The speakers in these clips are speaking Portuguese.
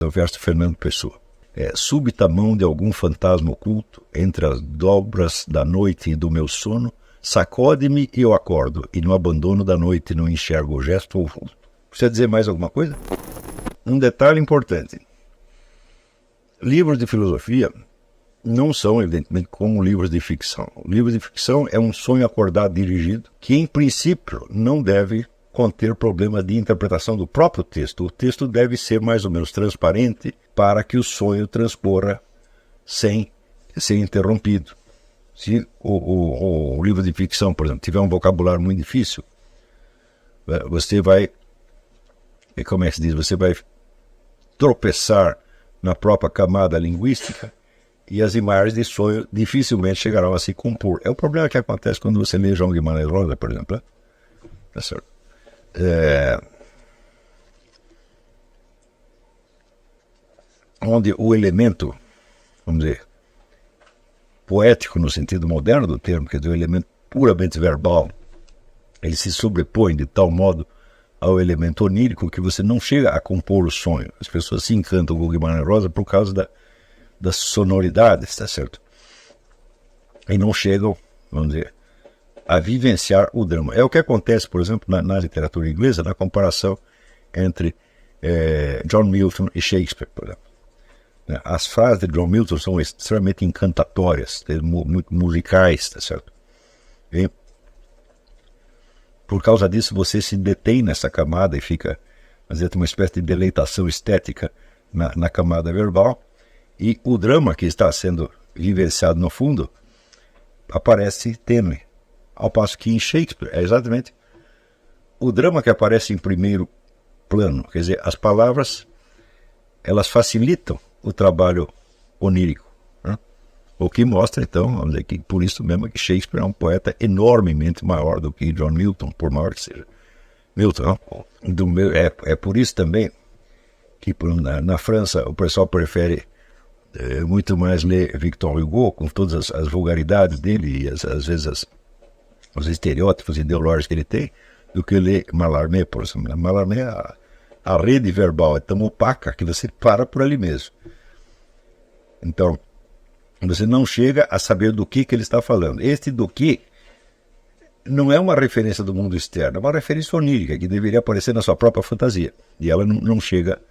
O verso Fernando Pessoa. Súbita mão de algum fantasma oculto, entre as dobras da noite e do meu sono, sacode-me e eu acordo, e no abandono da noite não enxergo o gesto ou o vulto. Precisa dizer mais alguma coisa? Um detalhe importante. Livros de filosofia não são, evidentemente, como livros de ficção. Livros de ficção é um sonho acordado dirigido, que em princípio não deve conter problema de interpretação do próprio texto. O texto deve ser mais ou menos transparente para que o sonho transcorra sem ser interrompido. Se o livro de ficção, por exemplo, tiver um vocabulário muito difícil, você vai, como é que se diz, você vai tropeçar na própria camada linguística e as imagens de sonho dificilmente chegarão a se compor. É o problema que acontece quando você lê João Guimarães Rosa, por exemplo. Né? Tá certo? Onde o elemento, vamos dizer, poético no sentido moderno do termo, quer dizer, o elemento puramente verbal, ele se sobrepõe de tal modo ao elemento onírico que você não chega a compor o sonho. As pessoas se encantam com o Guimarães Rosa por causa das sonoridades, tá certo? E não chegam, vamos dizer, a vivenciar o drama. É o que acontece, por exemplo, na literatura inglesa, na comparação entre John Milton e Shakespeare, por exemplo. As frases de John Milton são extremamente encantatórias, muito musicais, tá certo? E, por causa disso, você se detém nessa camada e fica, às vezes, uma espécie de deleitação estética na camada verbal, e o drama que está sendo vivenciado no fundo aparece tênue. Ao passo que em Shakespeare é exatamente o drama que aparece em primeiro plano. Quer dizer, as palavras, elas facilitam o trabalho onírico. Né? O que mostra, então, vamos dizer, que por isso mesmo que Shakespeare é um poeta enormemente maior do que John Milton, por maior que seja. Milton, é por isso também que na França o pessoal prefere muito mais ler Victor Hugo, com todas as vulgaridades dele e às vezes os estereótipos ideológicos que ele tem, do que ler Mallarmé, por exemplo. Mallarmé, a rede verbal é tão opaca que você para por ali mesmo. Então, você não chega a saber do que ele está falando. Este do que não é uma referência do mundo externo, é uma referência onírica que deveria aparecer na sua própria fantasia. E ela não chega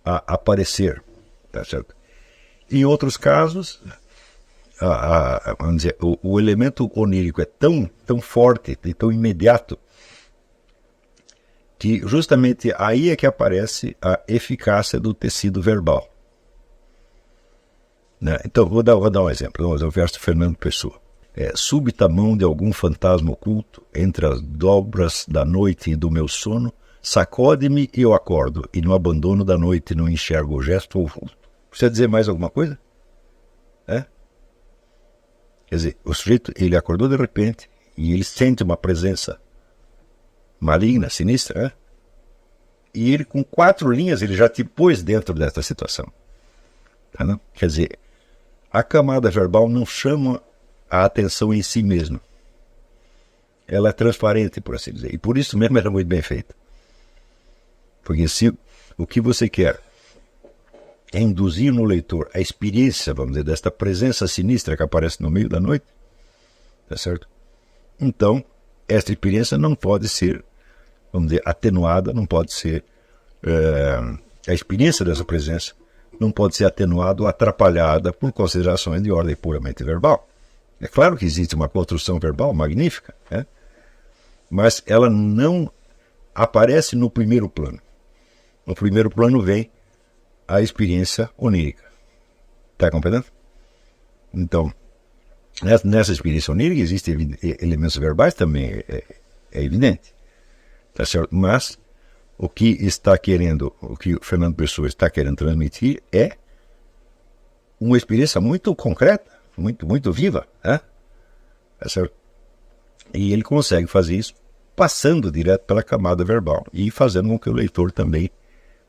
a aparecer. Tá certo? Em outros casos, vamos dizer, o elemento onírico é tão forte e tão imediato que justamente aí é que aparece a eficácia do tecido verbal. Né? Então, vou dar um exemplo. Vamos ao verso Fernando Pessoa. Súbita mão de algum fantasma oculto, entre as dobras da noite e do meu sono, sacode-me e eu acordo, e no abandono da noite não enxergo o gesto ou o vulto. Precisa dizer mais alguma coisa? Quer dizer, o sujeito, ele acordou de repente e ele sente uma presença maligna, sinistra, né? E ele, com 4 linhas, ele já te pôs dentro dessa situação. Tá, não? Quer dizer, a camada verbal não chama a atenção em si mesma. Ela é transparente, por assim dizer. E por isso mesmo ela é muito bem feita. Porque se o que você quer é induzir no leitor a experiência, vamos dizer, desta presença sinistra que aparece no meio da noite, tá certo? Então, esta experiência não pode ser, vamos dizer, atenuada, não pode ser, a experiência dessa presença não pode ser atenuada ou atrapalhada por considerações de ordem puramente verbal. É claro que existe uma construção verbal magnífica, né? Mas ela não aparece no primeiro plano. No primeiro plano vem a experiência onírica. Está compreendendo? Então, nessa experiência onírica existem elementos verbais também, é evidente. Tá certo? Mas o que o Fernando Pessoa está querendo transmitir é uma experiência muito concreta, muito viva. Né? Tá certo? E ele consegue fazer isso passando direto pela camada verbal e fazendo com que o leitor também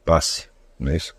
passe. Não é isso?